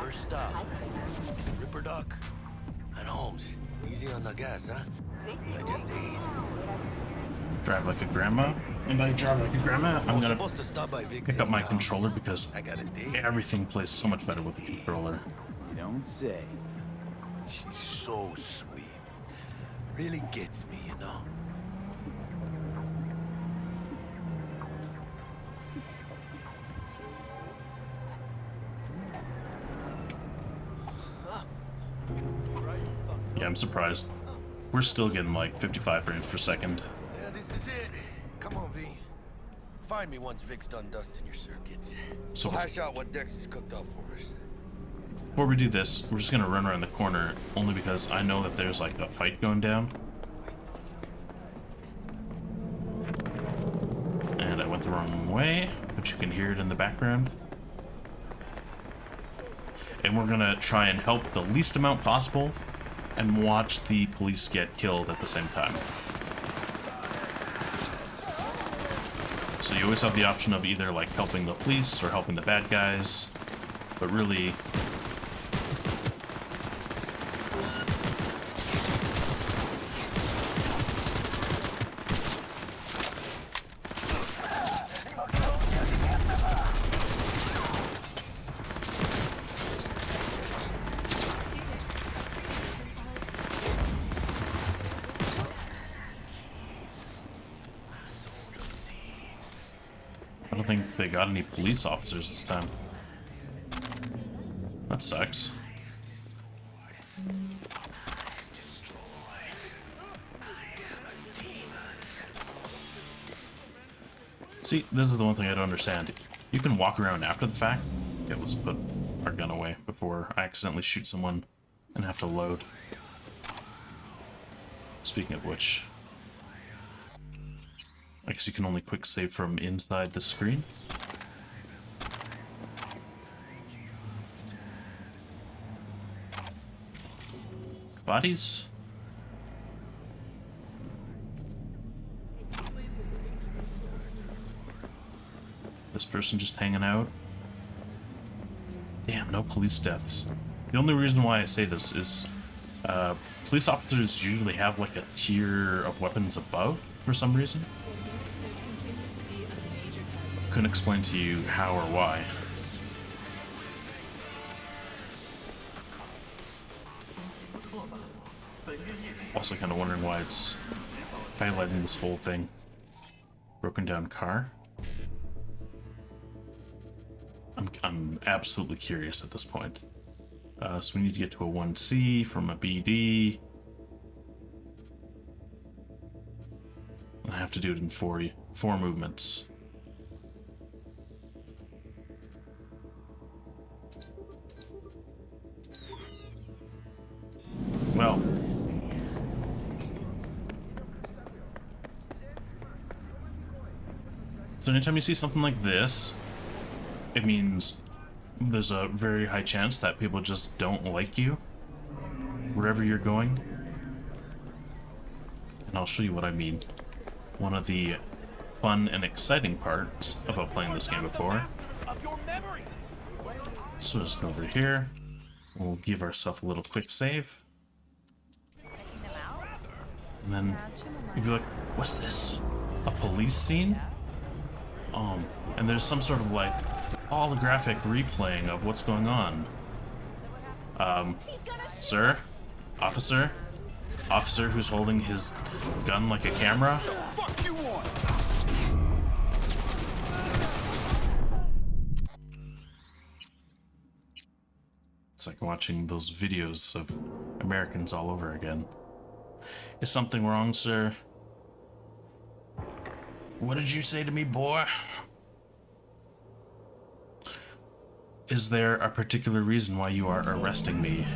First stop, Ripper Duck and Holmes. Easy on the gas, huh? I just ate. Drive like a grandma. And by drive like a grandma, I'm gonna Supposed to stop by Vic's pick up my anyhow. controller because I got a date. everything plays so much better with the controller. You don't say. She's so sweet. Really gets me, you know? Yeah, I'm surprised. We're still getting like 55 frames per second. Yeah, this is it. Come on, V. Find me once Vic's done dusting your circuits. So Hash out what Dex has cooked up for us. before we do this, we're just gonna run around the corner only because I know that there's like a fight going down. And I went the wrong way, but you can hear it in the background. And we're gonna try and help the least amount possible and watch the police get killed at the same time. So you always have the option of either like helping the police or helping the bad guys, but really I don't think they got any police officers this time. That sucks. See, this is the one thing I don't understand. You can walk around after the fact. Okay, let's put our gun away before I accidentally shoot someone and have to load. Speaking of which, I guess you can only quick save from inside the screen. Bodies? This person just hanging out. Damn, no police deaths. The only reason why I say this is police officers usually have like a tier of weapons above for some reason. Couldn't explain to you how or why. Also kind of wondering why it's highlighting this whole thing. Broken down car. I'm absolutely curious at this point. So we need to get to a 1C from a BD. I have to do it in four movements. Well, so anytime you see something like this, it means there's a very high chance that people just don't like you wherever you're going. And I'll show you what I mean. One of the fun and exciting parts about playing this game before. So just go over here. We'll give ourselves a little quick save. And then you'd be like, what's this? A police scene? And there's some sort of like holographic replaying of what's going on. Sir? Officer? Officer who's holding his gun like a camera? Fuck you want? It's like watching those videos of Americans all over again. Is something wrong, sir? What did you say to me, boy? Is there a particular reason why you are arresting me?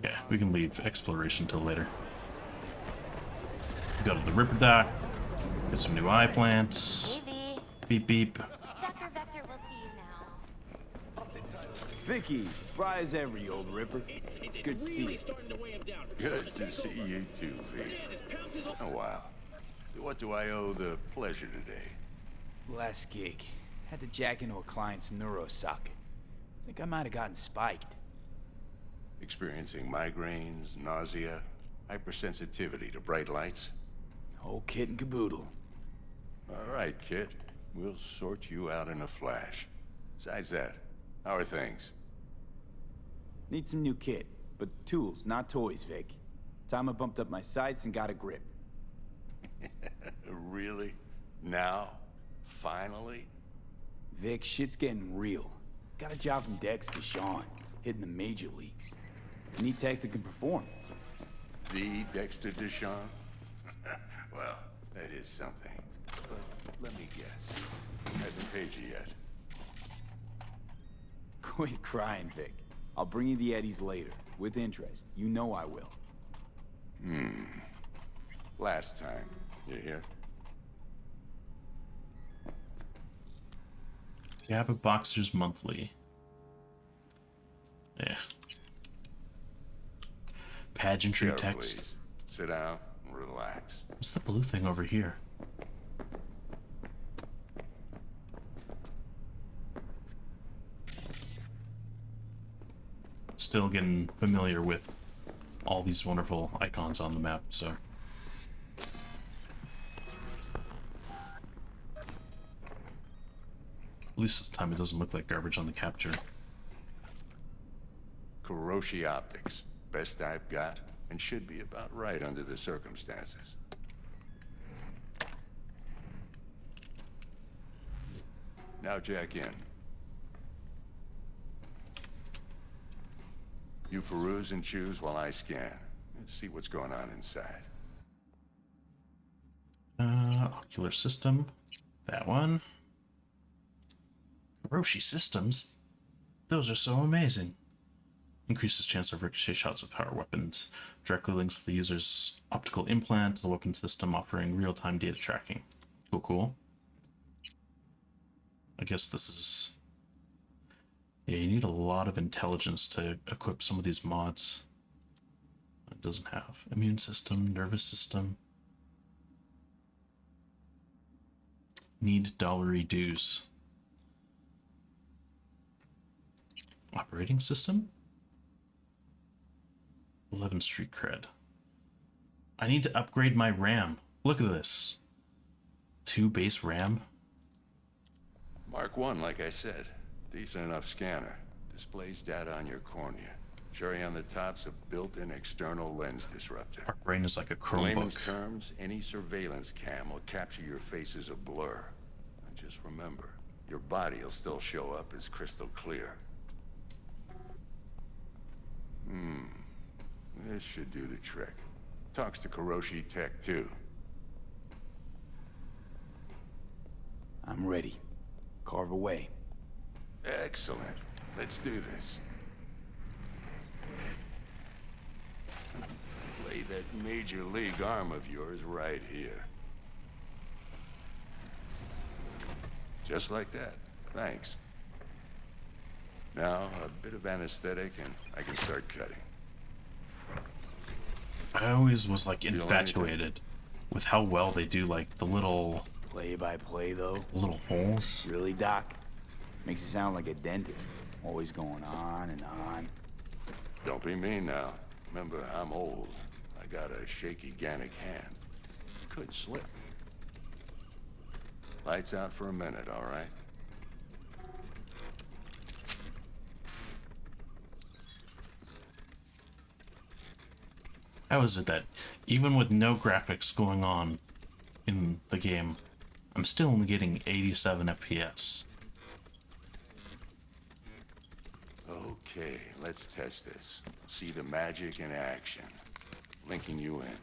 Yeah, we can leave exploration till later. Go to the Ripper Dock, get some new eye plants. Beep beep. Dr. Vector will see you now. Vicky, spry as ever, you old ripper. It's good to see you. Good to see you too, V. Oh, wow. What do I owe the pleasure today? Last gig. Had to jack into a client's neuro socket. Think I might have gotten spiked. Experiencing migraines, nausea, hypersensitivity to bright lights? Whole kit and caboodle. All right, kid. We'll sort you out in a flash. Besides that, how are things? Need some new kit, but tools, not toys, Vic. Time I bumped up my sights and got a grip. Really? Now? Finally? Vic, shit's getting real. Got a job from Dex to Sean, hitting the major leagues. Need tech that can perform. The Dexter Deshawn? Well, that is something. But let me guess. Hasn't paid you yet. Quit crying, Vic. I'll bring you the eddies later, with interest. You know I will. Last time. You hear? Gabba Boxers Monthly. Yeah. Pageantry Sure, text. please. Sit down and relax. What's the blue thing over here? Still getting familiar with all these wonderful icons on the map, so. At least this time it doesn't look like garbage on the capture. Kuroshi Optics. Best I've got, and should be about right under the circumstances. Now jack in. You peruse and choose while I scan. See what's going on inside. Ocular system. That one. Roshi systems. Those are so amazing. Increases chance of ricochet shots with power weapons. Directly links to the user's optical implant to the weapon system, offering real-time data tracking. Cool, cool. I guess this is... Yeah, you need a lot of intelligence to equip some of these mods. It doesn't have. Immune system, nervous system. Need dollary dues. Operating system? 11 street cred. I need to upgrade my RAM. Look at this. 2 base RAM. Mark 1, like I said. Decent enough scanner. Displays data on your cornea. Cherry on the top's a built-in external lens disruptor. Our brain is like a In layman's Chromebook. terms, any surveillance cam will capture your face as a blur. And just remember, your body will still show up as crystal clear. This should do the trick. Talks to Kuroshi Tech, too. I'm ready. Carve away. Excellent. Let's do this. Lay that major league arm of yours right here. Just like that. Thanks. Now, a bit of anesthetic and I can start cutting. I always was like Feel infatuated with how well they do like the little Play by play, though. holes. Really, Doc? Makes you sound like a dentist. Always going on and on. Don't be mean now. Remember, I'm old. I got a shaky Gannic hand. Could slip. Lights out for a minute, all right? How is it that even with no graphics going on in the game, I'm still only getting 87 FPS? Okay, let's test this. See the magic in action. Linking you in.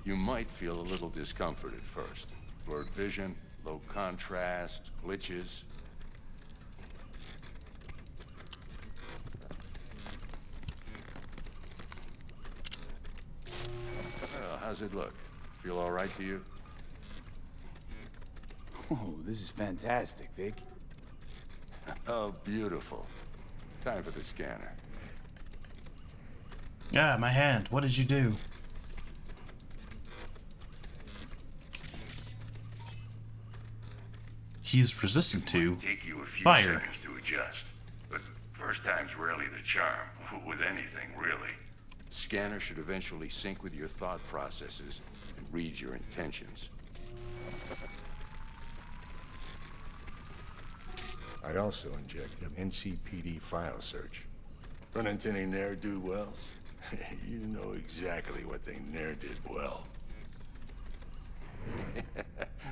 You might feel a little discomfort at first. Blurred vision, low contrast, glitches. Well, how's it look? Feel all right to you? Oh, this is fantastic, Vic. Oh, beautiful. Time for the scanner. Ah, my hand. What did you do? He's resistant to Take you a few fire. seconds to adjust. But first time's rarely the charm, with anything, really. Scanner should eventually sync with your thought processes and read your intentions. I'd also inject an NCPD file search. Run into any ne'er-do-wells? You know exactly what they ne'er did well.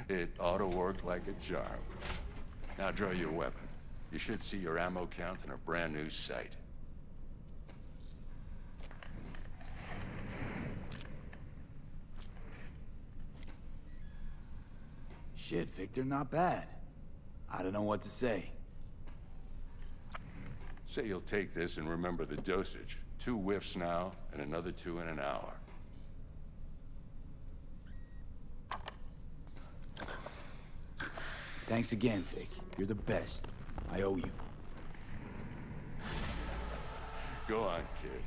It ought to work like a charm. Now draw your weapon. You should see your ammo count in a brand new sight. Shit, Victor, not bad. I don't know what to say. Say you'll take this and remember the dosage. 2 whiffs now, and another 2 in an hour. Thanks again, Vic. You're the best. I owe you. Go on, kid.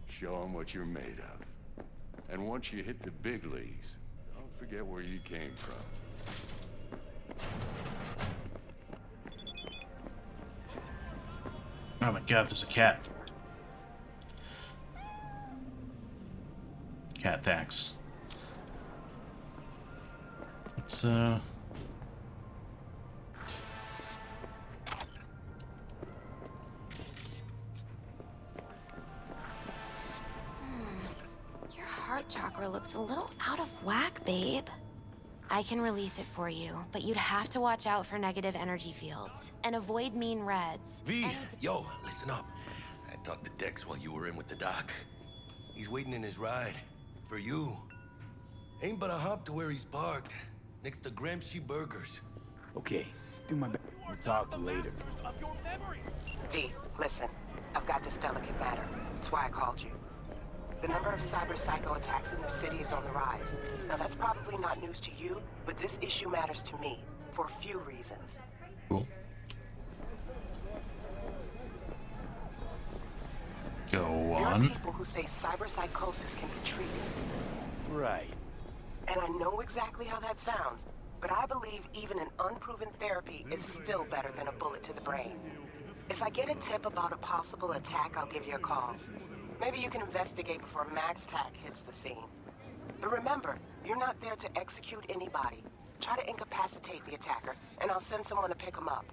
Show them what you're made of. And once you hit the big leagues, don't forget where you came from. Oh my god, there's a cat. Cat, thanks. It's, Your heart chakra looks a little out of whack, babe. I can release it for you, but you'd have to watch out for negative energy fields and avoid mean reds. V, yo, listen up. I talked to Dex while you were in with the doc. He's waiting in his ride. For you. Ain't but a hop to where he's parked. Next to Gramsci Burgers. Okay, do my best. We'll talk later. V, listen. I've got this delicate matter. That's why I called you. The number of cyber psycho attacks in the city is on the rise. Now that's probably not news to you, but this issue matters to me for a few reasons. cool. Go There are on. people who say cyber psychosis can be treated. Right. And I know exactly how that sounds, but I believe even an unproven therapy is still better than a bullet to the brain. If I get a tip about a possible attack, I'll give you a call. Maybe you can investigate before Max Tack hits the scene. But remember, you're not there to execute anybody. Try to incapacitate the attacker, and I'll send someone to pick him up.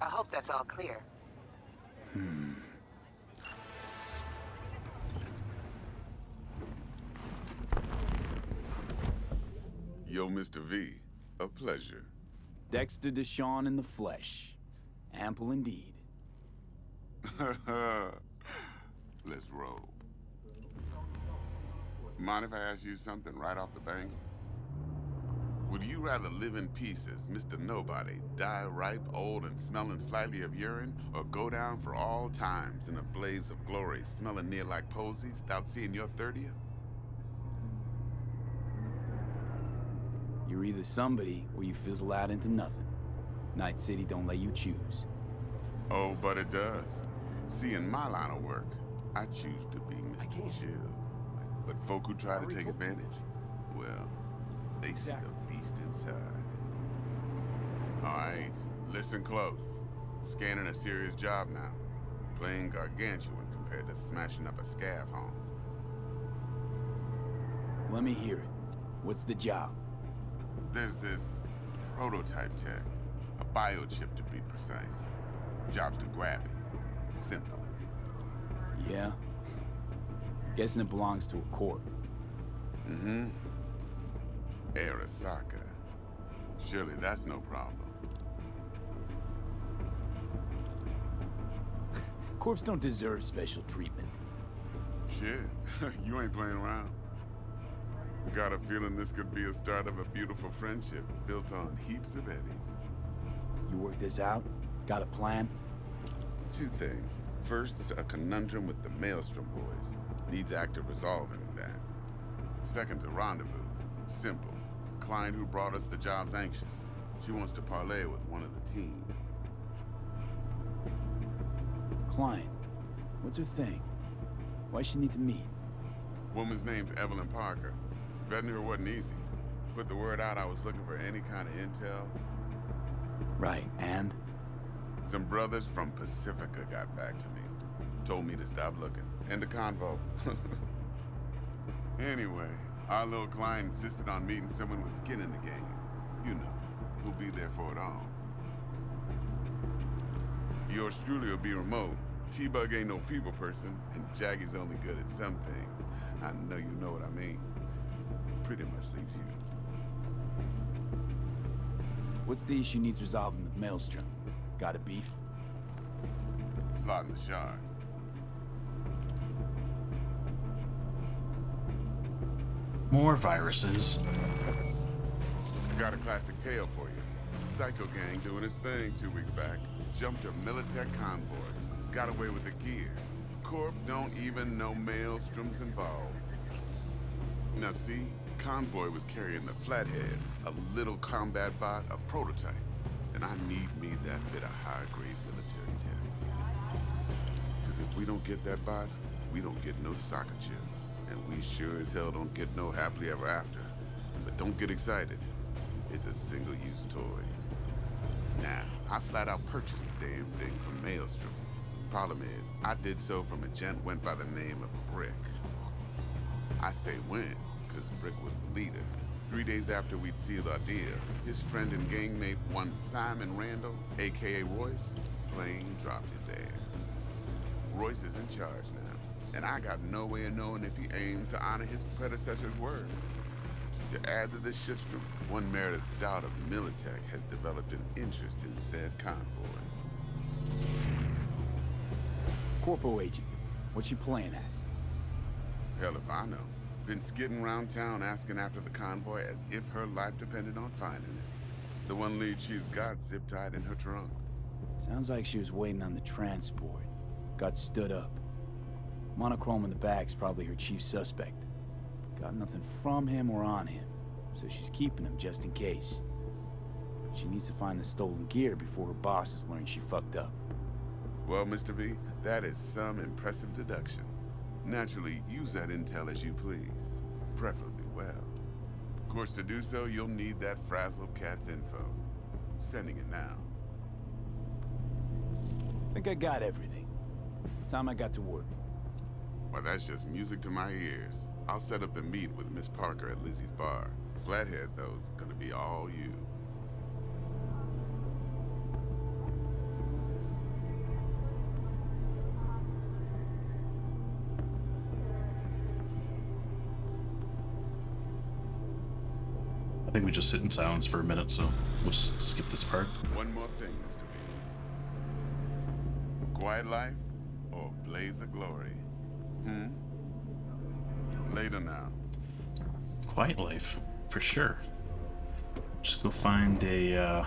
I hope that's all clear. Yo, Mr. V, a pleasure. Dexter Deshawn in the flesh. Ample indeed. Let's roll. Mind if I ask you something right off the bank? Would you rather live in pieces, Mr. Nobody, die ripe, old, and smelling slightly of urine, or go down for all times in a blaze of glory, smelling near like posies, without seeing your 30th? You're either somebody or you fizzle out into nothing. Night City don't let you choose. Oh, but it does. See, in my line of work, I choose to be Mr. Chill. But folk who try to take advantage, well, they see the beast inside. All right, listen close. Scanning a serious job now. Playing gargantuan compared to smashing up a scav home. Let me hear it. What's the job? There's this prototype tech, a biochip to be precise. Job's to grab it. Simple. Yeah? Guessing it belongs to a corp. Mm-hmm. Arasaka. Surely that's no problem. Corps don't deserve special treatment. Shit, you ain't playing around. Got a feeling this could be a start of a beautiful friendship built on heaps of eddies. You work this out? Got a plan? Two things. First is a conundrum with the Maelstrom boys. Needs active resolving that. Second, a rendezvous. Simple. Client who brought us the job's anxious. She wants to parlay with one of the team. Client. What's her thing? Why she need to meet? Woman's name's Evelyn Parker. Vetting her wasn't easy. Put the word out I was looking for any kind of intel. Right, and? Some brothers from Pacifica got back to me. Told me to stop looking. End of convo. Anyway, our little client insisted on meeting someone with skin in the game. You know, who'll be there for it all. Yours truly will be remote. T-Bug ain't no people person, and Jackie's only good at some things. I know you know what I mean. Pretty much leaves you. What's the issue needs resolving with Maelstrom? Got a beef? Slot in the shard. More viruses. I got a classic tale for you. Psycho gang doing its thing 2 weeks back. Jumped a Militech convoy. Got away with the gear. Corp don't even know Maelstrom's involved. Now see, convoy was carrying the Flathead, a little combat bot, a prototype. And I need me that bit of high-grade military tech. Because if we don't get that bot, we don't get no soccer chip. And we sure as hell don't get no happily ever after. But don't get excited. It's a single-use toy. Now, I flat out purchased the damn thing from Maelstrom. Problem is, I did so from a gent went by the name of Brick. I say when, because Brick was the leader. 3 days after we'd sealed our deal, his friend and gangmate, one Simon Randall, aka Royce, plain dropped his ass. Royce is in charge now, and I got no way of knowing if he aims to honor his predecessor's word. To add to this shitstorm, one Meredith Stout of Militech has developed an interest in said convoy. Corpo agent, what's she playing at? Hell if I know. Been skidding around town asking after the convoy as if her life depended on finding it. The one lead she's got zip-tied in her trunk. Sounds like she was waiting on the transport. Got stood up. Monochrome in the back's probably her chief suspect. Got nothing from him or on him, so she's keeping him just in case. But she needs to find the stolen gear before her bosses learn she fucked up. Well, Mr. V, that is some impressive deduction. Naturally, use that intel as you please. Preferably well. Of course, to do so, you'll need that frazzled cat's info. Sending it now. Think I got everything. Time I got to work. Well, that's just music to my ears. I'll set up the meet with Miss Parker at Lizzie's bar. Flathead, though, is gonna be all you. I think we just sit in silence for a minute, so we'll just skip this part. One more thing, Mr. V. Quiet life or blaze of glory? Later now. Quiet life, for sure. Just go find a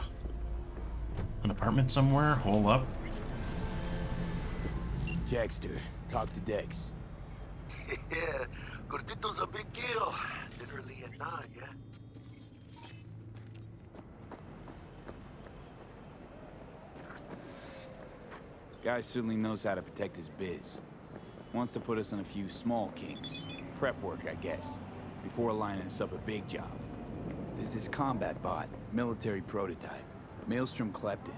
an apartment somewhere, hole up. Jackster, talk to Dex. Yeah, Gordito's a big deal. Literally and not, yeah? Guy certainly knows how to protect his biz. Wants to put us on a few small kinks. Prep work, I guess. Before lining us up a big job. There's this combat bot, military prototype. Maelstrom clept it.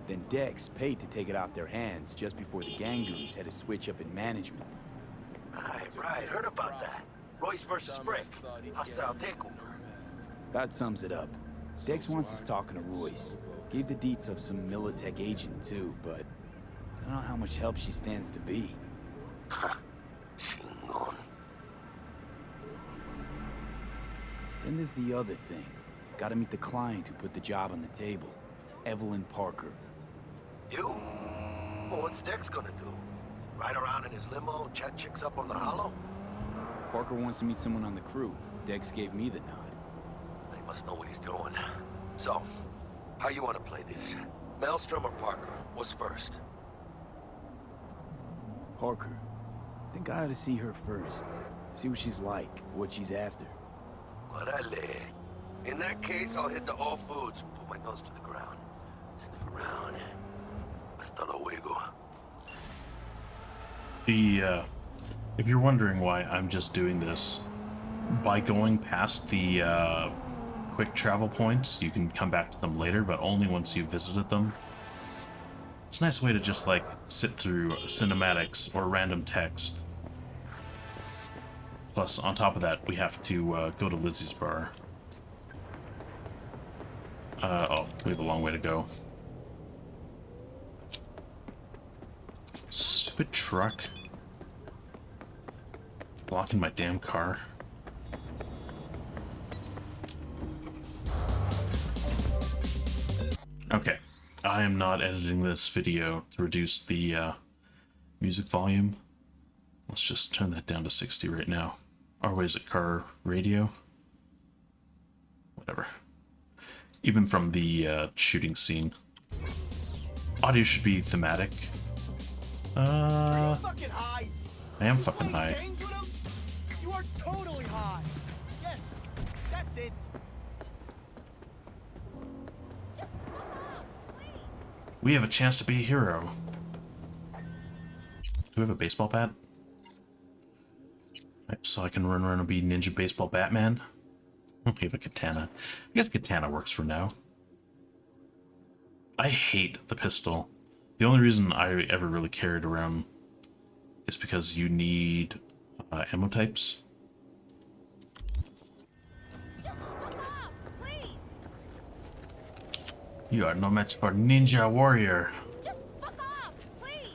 Then Dex paid to take it off their hands just before the Gangoons had a switch up in management. Right, heard about that. Royce versus Brick. Hostile takeover. That sums it up. Dex wants us talking to Royce. Gave the deets of some Militech agent too, but I don't know how much help she stands to be. Ha. Chingon. Then there's the other thing. Gotta meet the client who put the job on the table. Evelyn Parker. You? Well, what's Dex gonna do? Ride around in his limo, chat chicks up on the hollow? Parker wants to meet someone on the crew. Dex gave me the nod. He must know what he's doing. So, how you want to play this? Maelstrom or Parker? What's first? Parker. I think I ought to see her first. See what she's like, what she's after. Orale. In that case, I'll hit the all foods, put my nose to the ground. Sniff around. Hasta luego. If you're wondering why I'm just doing this, by going past the quick travel points, you can come back to them later, but only once you've visited them. It's a nice way to just, like, sit through cinematics or random text. Plus, on top of that, we have to go to Lizzie's bar. Oh, we have a long way to go. Stupid truck. Blocking my damn car. Okay, I am not editing this video to reduce the music volume. Let's just turn that down to 60 right now. Or wait, is it car radio? Whatever. Even from the shooting scene. Audio should be thematic. I am fucking high. You are totally high. Yes, that's it. We have a chance to be a hero. Do we have a baseball bat? So I can run around and be Ninja Baseball Batman? We have a katana. I guess katana works for now. I hate the pistol. The only reason I ever really carry it around is because you need ammo types. You are no match for Ninja Warrior. Just fuck off, please.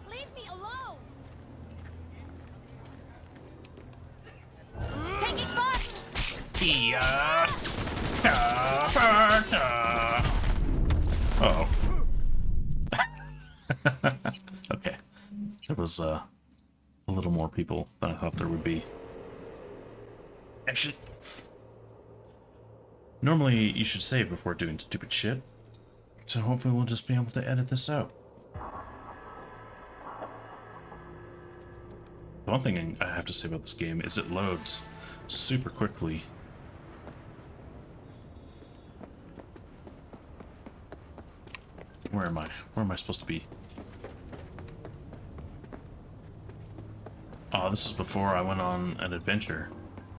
Leave me alone. Taking fun. Uh-oh. Okay. There was a little more people than I thought there would be. Actually, normally you should save before doing stupid shit. So hopefully we'll just be able to edit this out. The one thing I have to say about this game is it loads super quickly. Where am I? Where am I supposed to be? Oh, this is before I went on an adventure.